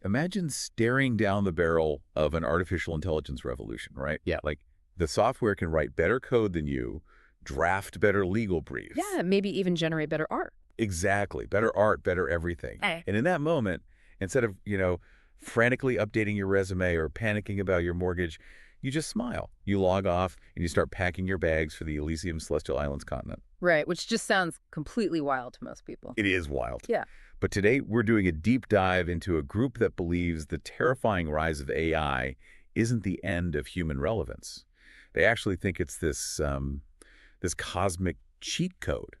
Imagine staring down the barrel of an artificial intelligence revolution, right? Yeah. Like the software can write better code than you, draft better legal briefs. Yeah, maybe even generate better art. Exactly. Better art, better everything. And in that moment, instead of, frantically updating your resume or panicking about your mortgage, you just smile. You log off and you start packing your bags for the Elysium Celestial Islands continent. Right, which just sounds completely wild to most people. It is wild. Yeah. But today we're doing a deep dive into a group that believes the terrifying rise of AI isn't the end of human relevance. They actually think it's this cosmic cheat code,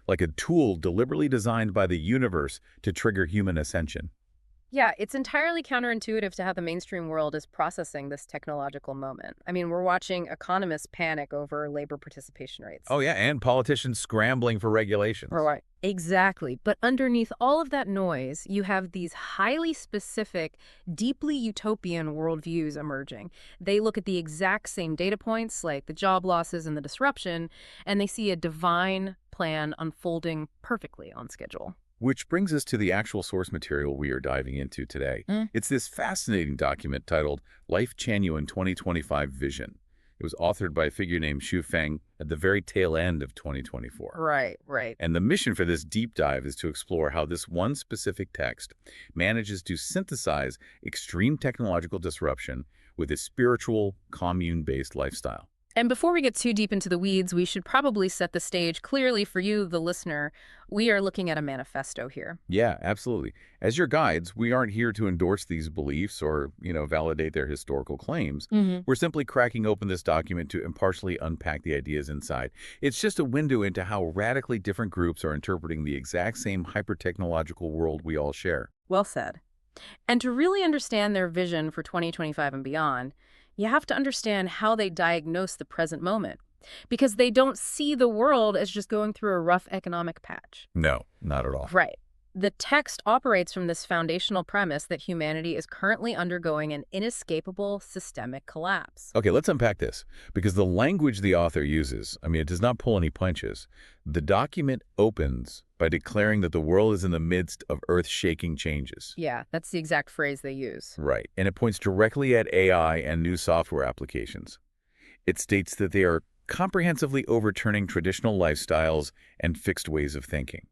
like a tool deliberately designed by the universe to trigger human ascension. Yeah, it's entirely counterintuitive to how the mainstream world is processing this technological moment. I mean, we're watching economists panic over labor participation rates. Oh yeah, and politicians scrambling for regulations. Right. Exactly. But underneath all of that noise, you have these highly specific, deeply utopian worldviews emerging. They look at the exact same data points, like the job losses and the disruption, and they see a divine plan unfolding perfectly on schedule. Which brings us to the actual source material we are diving into today. It's this fascinating document titled Lifechanyuan 2025 Vision. It was authored by a figure named Xu Feng at the very tail end of 2024. Right. And the mission for this deep dive is to explore how this one specific text manages to synthesize extreme technological disruption with a spiritual, commune-based lifestyle. And before we get too deep into the weeds, we should probably set the stage clearly for you, the listener. We are looking at a manifesto here. Yeah, absolutely. As your guides, we aren't here to endorse these beliefs or, validate their historical claims. We're simply cracking open this document to impartially unpack the ideas inside. It's just a window into how radically different groups are interpreting the exact same hyper-technological world we all share. Well said. And to really understand their vision for 2025 and beyond, you have to understand how they diagnose the present moment, because they don't see the world as just going through a rough economic patch. No, not at all. Right. The text operates from this foundational premise that humanity is currently undergoing an inescapable systemic collapse. Okay, let's unpack this, because the language the author uses, it does not pull any punches. The document opens by declaring that the world is in the midst of earth-shaking changes. Yeah, that's the exact phrase they use. Right, and it points directly at AI and new software applications. It states that they are comprehensively overturning traditional lifestyles and fixed ways of thinking.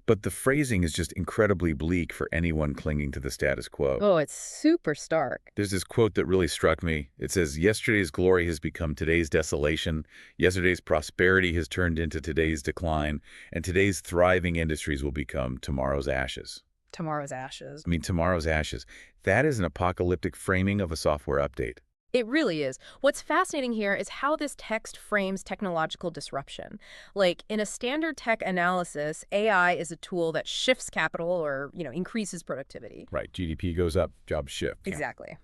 But the phrasing is just incredibly bleak for anyone clinging to the status quo. Oh, it's super stark. There's this quote that really struck me. It says, "Yesterday's glory has become today's desolation. Yesterday's prosperity has turned into today's decline. And today's thriving industries will become tomorrow's ashes." Tomorrow's ashes. Tomorrow's ashes. That is an apocalyptic framing of a software update. It really is. What's fascinating here is how this text frames technological disruption. Like, in a standard tech analysis, AI is a tool that shifts capital or, increases productivity. Right. GDP goes up, jobs shift. Exactly.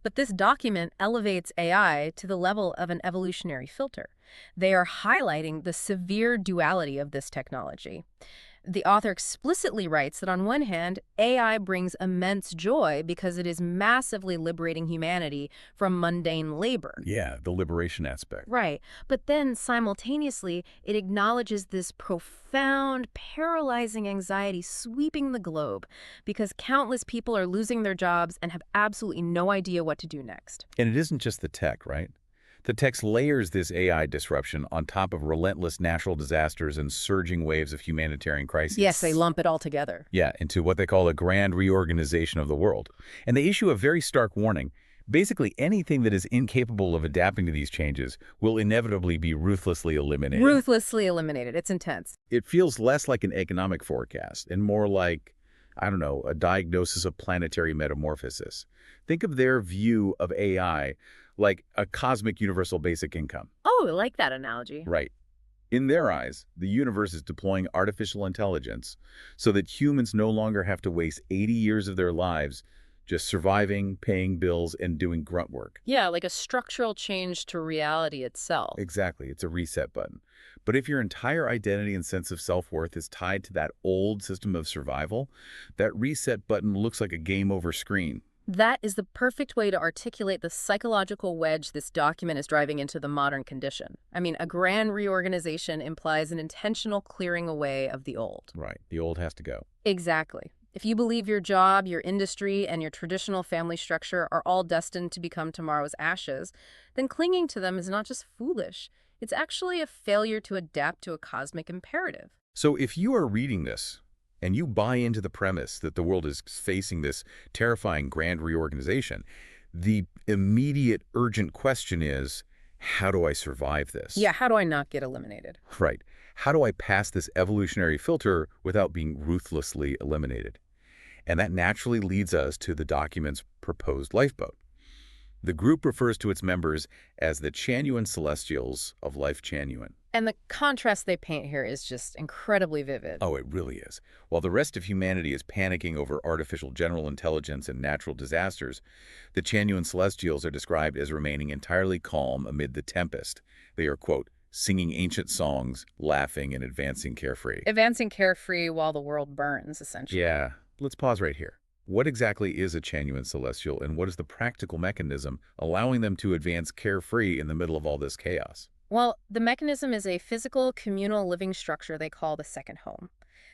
But this document elevates AI to the level of an evolutionary filter. They are highlighting the severe duality of this technology. The author explicitly writes that on one hand, AI brings immense joy because it is massively liberating humanity from mundane labor. Yeah, the liberation aspect. Right. But then simultaneously, it acknowledges this profound, paralyzing anxiety sweeping the globe because countless people are losing their jobs and have absolutely no idea what to do next. And it isn't just the tech, right? The text layers this AI disruption on top of relentless natural disasters and surging waves of humanitarian crises. Yes, they lump it all together. Yeah, into what they call a grand reorganization of the world. And they issue a very stark warning. Basically, anything that is incapable of adapting to these changes will inevitably be ruthlessly eliminated. Ruthlessly eliminated. It's intense. It feels less like an economic forecast and more like, a diagnosis of planetary metamorphosis. Think of their view of AI like a cosmic universal basic income. Oh, I like that analogy. Right. In their eyes, the universe is deploying artificial intelligence so that humans no longer have to waste 80 years of their lives just surviving, paying bills, and doing grunt work. Yeah, like a structural change to reality itself. Exactly. It's a reset button. But if your entire identity and sense of self-worth is tied to that old system of survival, that reset button looks like a game over screen. That is the perfect way to articulate the psychological wedge this document is driving into the modern condition. A grand reorganization implies an intentional clearing away of the old. Right. The old has to go. Exactly. If you believe your job, your industry, and your traditional family structure are all destined to become tomorrow's ashes, then clinging to them is not just foolish. It's actually a failure to adapt to a cosmic imperative. So if you are reading this and you buy into the premise that the world is facing this terrifying grand reorganization, the immediate urgent question is, how do I survive this? Yeah, how do I not get eliminated? Right. How do I pass this evolutionary filter without being ruthlessly eliminated? And that naturally leads us to the document's proposed lifeboat. The group refers to its members as the Chanyuan Celestials of Lifechanyuan. And the contrast they paint here is just incredibly vivid. Oh, it really is. While the rest of humanity is panicking over artificial general intelligence and natural disasters, the Chanyuan Celestials are described as remaining entirely calm amid the tempest. They are, quote, singing ancient songs, laughing, and advancing carefree. Advancing carefree while the world burns, essentially. Yeah, let's pause right here. What exactly is a Chanyuan Celestial, and what is the practical mechanism allowing them to advance carefree in the middle of all this chaos? Well, the mechanism is a physical, communal living structure they call the second home.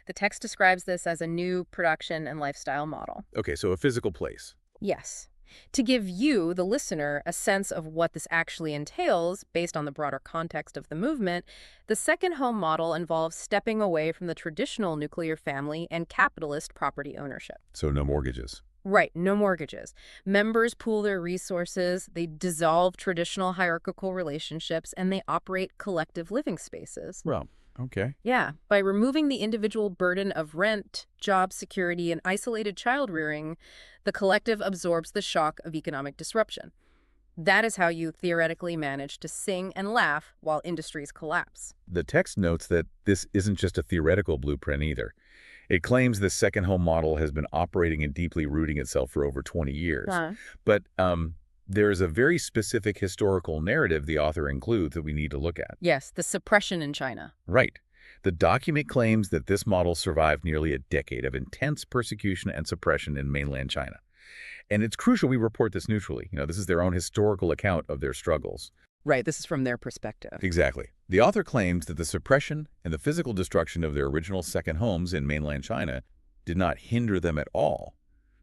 The text describes this as a new production and lifestyle model. Okay, so a physical place. Yes. To give you, the listener, a sense of what this actually entails, based on the broader context of the movement, the second home model involves stepping away from the traditional nuclear family and capitalist property ownership. So no mortgages. Right, no mortgages. Members pool their resources, they dissolve traditional hierarchical relationships, and they operate collective living spaces. Well, okay. Yeah, by removing the individual burden of rent, job security, and isolated child rearing, the collective absorbs the shock of economic disruption. That is how you theoretically manage to sing and laugh while industries collapse. The text notes that this isn't just a theoretical blueprint either. It claims this second home model has been operating and deeply rooting itself for over 20 years. But there is a very specific historical narrative the author includes that we need to look at. Yes, the suppression in China. Right. The document claims that this model survived nearly a decade of intense persecution and suppression in mainland China. And it's crucial we report this neutrally. This is their own historical account of their struggles. Right, this is from their perspective. Exactly. The author claims that the suppression and the physical destruction of their original second homes in mainland China did not hinder them at all,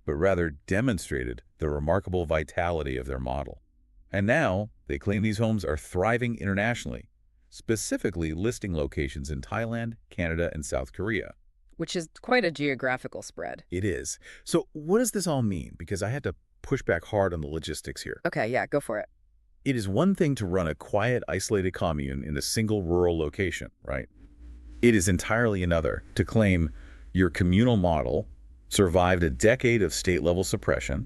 but rather demonstrated the remarkable vitality of their model. And now, they claim these homes are thriving internationally, specifically listing locations in Thailand, Canada, and South Korea. Which is quite a geographical spread. It is. So what does this all mean? Because I had to push back hard on the logistics here. Okay, yeah, go for it. It is one thing to run a quiet, isolated commune in a single rural location, right? It is entirely another to claim your communal model survived a decade of state-level suppression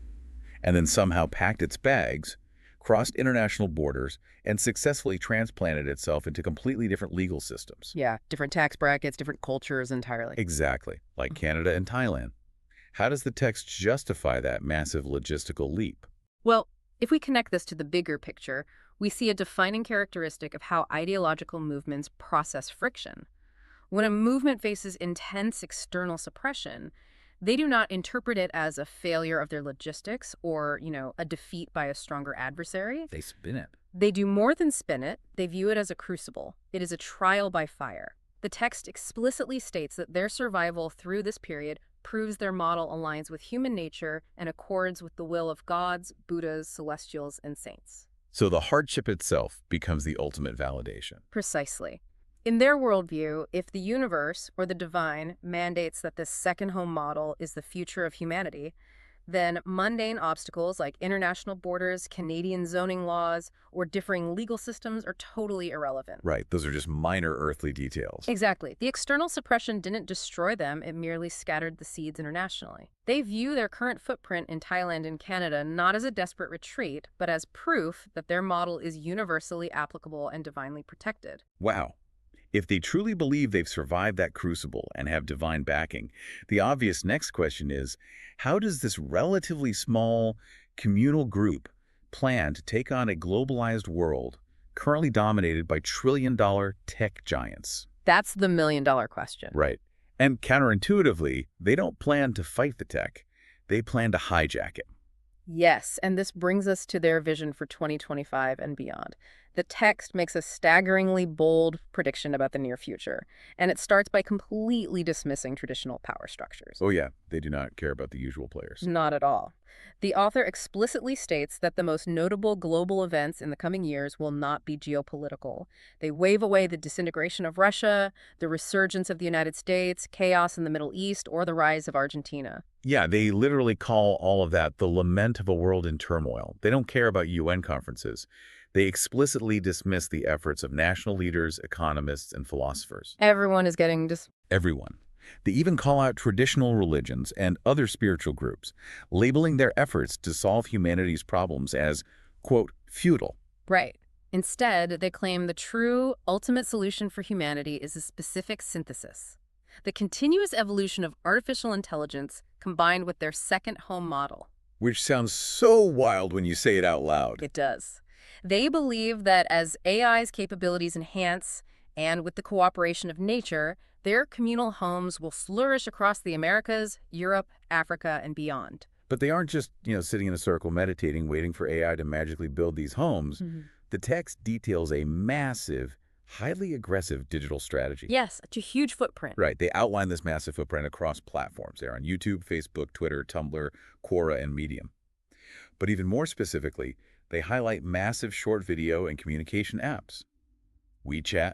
and then somehow packed its bags, crossed international borders, and successfully transplanted itself into completely different legal systems. Yeah, different tax brackets, different cultures entirely. Exactly, like Canada and Thailand. How does the text justify that massive logistical leap? Well, if we connect this to the bigger picture, we see a defining characteristic of how ideological movements process friction. When a movement faces intense external suppression, they do not interpret it as a failure of their logistics or, a defeat by a stronger adversary. They spin it. They do more than spin it. They view it as a crucible. It is a trial by fire. The text explicitly states that their survival through this period proves their model aligns with human nature and accords with the will of gods, Buddhas, celestials, and saints. So the hardship itself becomes the ultimate validation. Precisely. In their worldview, if the universe or the divine mandates that this second home model is the future of humanity, then mundane obstacles like international borders, Canadian zoning laws, or differing legal systems are totally irrelevant. Right, those are just minor earthly details. Exactly. The external suppression didn't destroy them, it merely scattered the seeds internationally. They view their current footprint in Thailand and Canada not as a desperate retreat, but as proof that their model is universally applicable and divinely protected. Wow. If they truly believe they've survived that crucible and have divine backing, the obvious next question is, how does this relatively small communal group plan to take on a globalized world currently dominated by trillion-dollar tech giants? That's the million-dollar question. Right. And counterintuitively, they don't plan to fight the tech. They plan to hijack it. Yes, and this brings us to their vision for 2025 and beyond. The text makes a staggeringly bold prediction about the near future, and it starts by completely dismissing traditional power structures. Oh yeah, they do not care about the usual players. Not at all. The author explicitly states that the most notable global events in the coming years will not be geopolitical. They wave away the disintegration of Russia, the resurgence of the United States, chaos in the Middle East, or the rise of Argentina. Yeah, they literally call all of that the lament of a world in turmoil. They don't care about UN conferences. They explicitly dismiss the efforts of national leaders, economists, and philosophers. Everyone is getting just Everyone. They even call out traditional religions and other spiritual groups, labeling their efforts to solve humanity's problems as, quote, futile. right. Instead, they claim the true, ultimate solution for humanity is a specific synthesis. The continuous evolution of artificial intelligence combined with their second home model. Which sounds so wild when you say it out loud. It does. They believe that as AI's capabilities enhance, and with the cooperation of nature, their communal homes will flourish across the Americas, Europe, Africa, and beyond. But they aren't just, sitting in a circle meditating, waiting for AI to magically build these homes. The text details a massive, highly aggressive digital strategy. Yes, it's a huge footprint. Right. They outline this massive footprint across platforms. They're on YouTube, Facebook, Twitter, Tumblr, Quora, and Medium. But even more specifically, they highlight massive short video and communication apps. WeChat,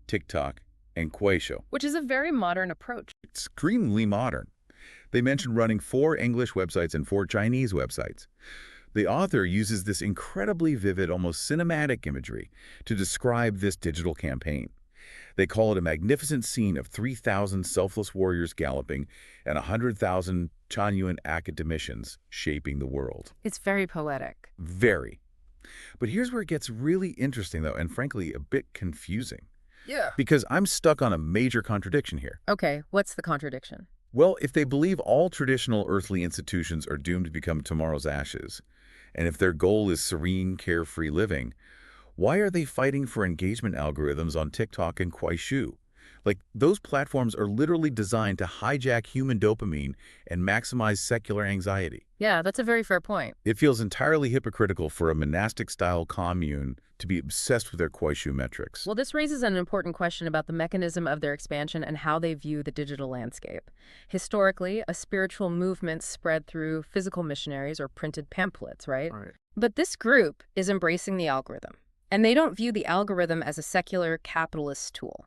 TikTok, and Kuaishou. Which is a very modern approach. Extremely modern. They mention running 4 English websites and 4 Chinese websites. The author uses this incredibly vivid, almost cinematic imagery to describe this digital campaign. They call it a magnificent scene of 3,000 selfless warriors galloping and 100,000 Chanyuan academicians shaping the world. It's very poetic. Very. But here's where it gets really interesting, though, and frankly, a bit confusing. Yeah. Because I'm stuck on a major contradiction here. Okay, what's the contradiction? Well, if they believe all traditional earthly institutions are doomed to become tomorrow's ashes, and if their goal is serene, carefree living, why are they fighting for engagement algorithms on TikTok and Kuaishou? Like, those platforms are literally designed to hijack human dopamine and maximize secular anxiety. Yeah, that's a very fair point. It feels entirely hypocritical for a monastic-style commune to be obsessed with their Kuaishou metrics. Well, this raises an important question about the mechanism of their expansion and how they view the digital landscape. Historically, a spiritual movement spread through physical missionaries or printed pamphlets, right? Right. But this group is embracing the algorithm, and they don't view the algorithm as a secular capitalist tool.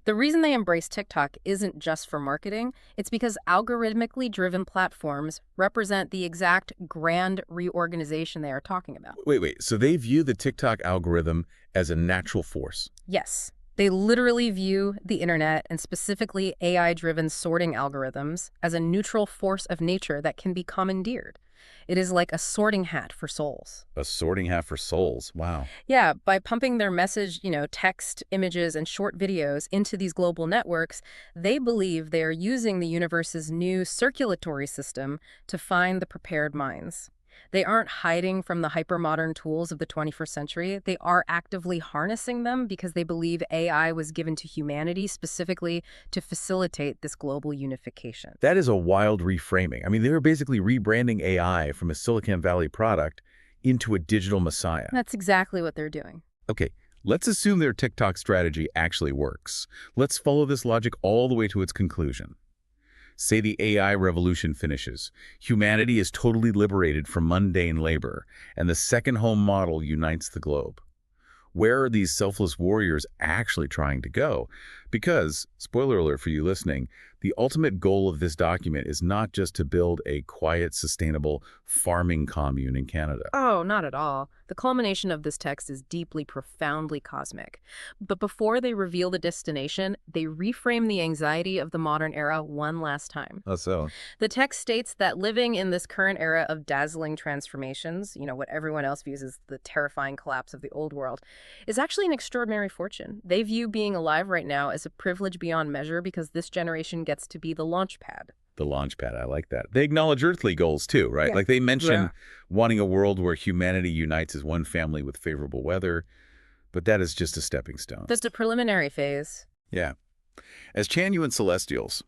The reason they embrace TikTok isn't just for marketing, it's because algorithmically driven platforms represent the exact grand reorganization they are talking about. Wait. So they view the TikTok algorithm as a natural force? Yes, they literally view the internet, and specifically AI-driven sorting algorithms, as a neutral force of nature that can be commandeered. It is like a sorting hat for souls. A sorting hat for souls. Wow. Yeah, by pumping their message, text, images, and short videos into these global networks, they believe they are using the universe's new circulatory system to find the prepared minds. They aren't hiding from the hypermodern tools of the 21st century. They are actively harnessing them because they believe AI was given to humanity specifically to facilitate this global unification. That is a wild reframing. I mean, they were basically rebranding AI from a Silicon Valley product into a digital messiah. That's exactly what they're doing. Okay, let's assume their TikTok strategy actually works. Let's follow this logic all the way to its conclusion. Say the AI revolution finishes. Humanity is totally liberated from mundane labor, and the second home model unites the globe. Where are these selfless warriors actually trying to go? Because, spoiler alert for you listening, the ultimate goal of this document is not just to build a quiet, sustainable farming commune in Canada. Oh, not at all. The culmination of this text is deeply, profoundly cosmic. But before they reveal the destination, they reframe the anxiety of the modern era one last time. Oh, so? The text states that living in this current era of dazzling transformations, what everyone else views as the terrifying collapse of the old world, is actually an extraordinary fortune. They view being alive right now as a privilege beyond measure because this generation gets to be the launch pad. The launch pad, I like that. They acknowledge earthly goals too, right? Yeah. Like they mention wanting a world where humanity unites as one family with favorable weather, but that is just a stepping stone. Just a preliminary phase. Yeah. As Chanyuan Celestials,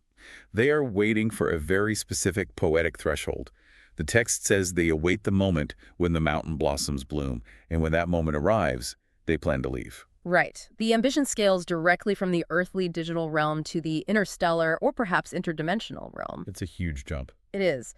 they are waiting for a very specific poetic threshold. The text says they await the moment when the mountain blossoms bloom, and when that moment arrives, they plan to leave. Right. The ambition scales directly from the earthly digital realm to the interstellar or perhaps interdimensional realm. It's a huge jump. It is.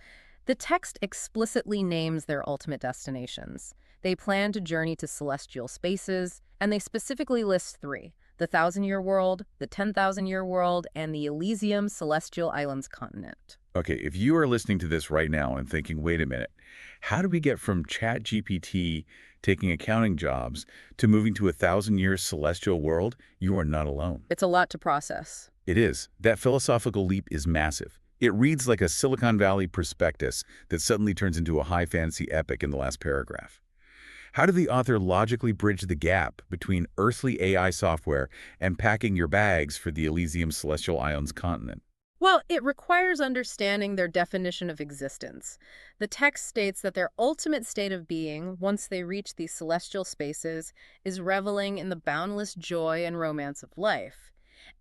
The text explicitly names their ultimate destinations. They plan to journey to celestial spaces, and they specifically list three: the Thousand-Year World, the 10,000-Year World, and the Elysium Celestial Islands continent. Okay, if you are listening to this right now and thinking, wait a minute, how do we get from ChatGPT taking accounting jobs to moving to a thousand-year celestial world? You are not alone. It's a lot to process. It is. That philosophical leap is massive. It reads like a Silicon Valley prospectus that suddenly turns into a high fantasy epic in the last paragraph. How did the author logically bridge the gap between earthly AI software and packing your bags for the Elysium Celestial Islands continent? Well, it requires understanding their definition of existence. The text states that their ultimate state of being, once they reach these celestial spaces, is reveling in the boundless joy and romance of life.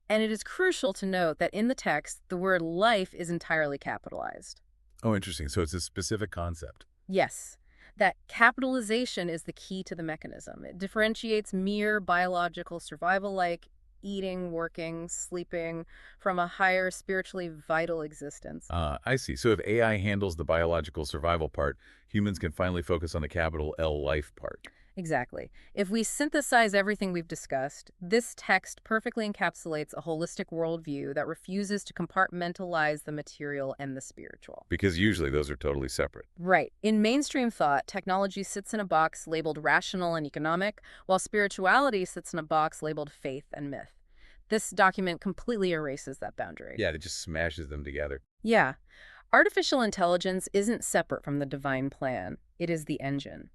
And it is crucial to note that in the text, the word life is entirely capitalized. Oh, interesting. So it's a specific concept. Yes, that capitalization is the key to the mechanism. It differentiates mere biological survival like eating, working, sleeping from a higher spiritually vital existence. I see. So if AI handles the biological survival part, humans can finally focus on the capital L life part. Exactly. If we synthesize everything we've discussed, this text perfectly encapsulates a holistic worldview that refuses to compartmentalize the material and the spiritual. Because usually those are totally separate. Right. In mainstream thought, technology sits in a box labeled rational and economic, while spirituality sits in a box labeled faith and myth. This document completely erases that boundary. Yeah, it just smashes them together. Yeah. Artificial intelligence isn't separate from the divine plan. It is the engine.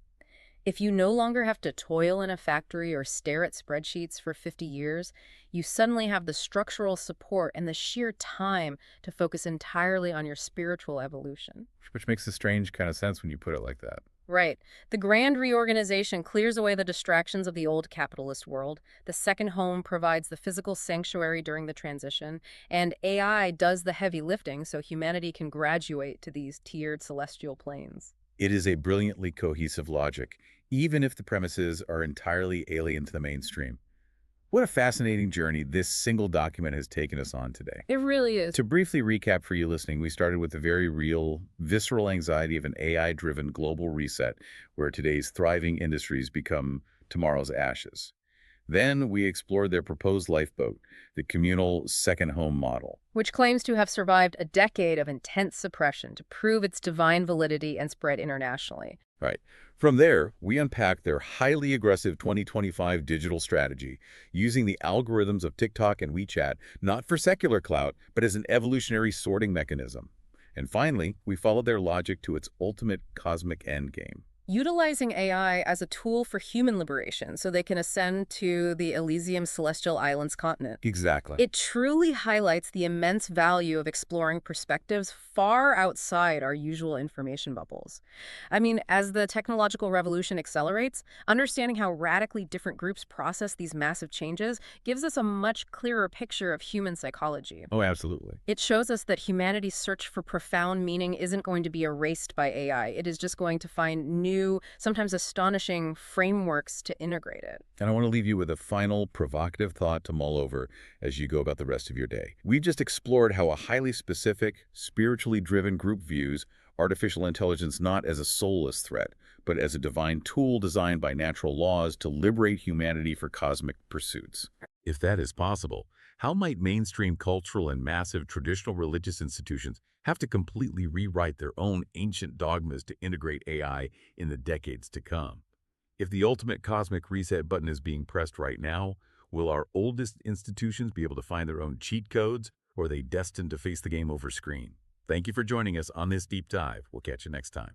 If you no longer have to toil in a factory or stare at spreadsheets for 50 years, you suddenly have the structural support and the sheer time to focus entirely on your spiritual evolution. Which makes a strange kind of sense when you put it like that. Right. The grand reorganization clears away the distractions of the old capitalist world. The second home provides the physical sanctuary during the transition, and AI does the heavy lifting so humanity can graduate to these tiered celestial planes. It is a brilliantly cohesive logic, even if the premises are entirely alien to the mainstream. What a fascinating journey this single document has taken us on today. It really is. To briefly recap for you listening, we started with the very real, visceral anxiety of an AI-driven global reset where today's thriving industries become tomorrow's ashes. Then we explored their proposed lifeboat, the communal second home model. Which claims to have survived a decade of intense suppression to prove its divine validity and spread internationally. Right. From there, we unpacked their highly aggressive 2025 digital strategy, using the algorithms of TikTok and WeChat, not for secular clout, but as an evolutionary sorting mechanism. And finally, we followed their logic to its ultimate cosmic endgame. Utilizing AI as a tool for human liberation so they can ascend to the Elysium Celestial Islands continent. Exactly. It truly highlights the immense value of exploring perspectives far outside our usual information bubbles. I mean, as the technological revolution accelerates, understanding how radically different groups process these massive changes gives us a much clearer picture of human psychology. Oh, absolutely. It shows us that humanity's search for profound meaning isn't going to be erased by AI. It is just going to find new, sometimes astonishing frameworks to integrate it. And I want to leave you with a final provocative thought to mull over as you go about the rest of your day. We just explored how a highly specific, spiritually driven group views artificial intelligence not as a soulless threat, but as a divine tool designed by natural laws to liberate humanity for cosmic pursuits. If that is possible, how might mainstream cultural and massive traditional religious institutions have to completely rewrite their own ancient dogmas to integrate AI in the decades to come? If the ultimate cosmic reset button is being pressed right now, will our oldest institutions be able to find their own cheat codes, or are they destined to face the game over screen? Thank you for joining us on this deep dive. We'll catch you next time.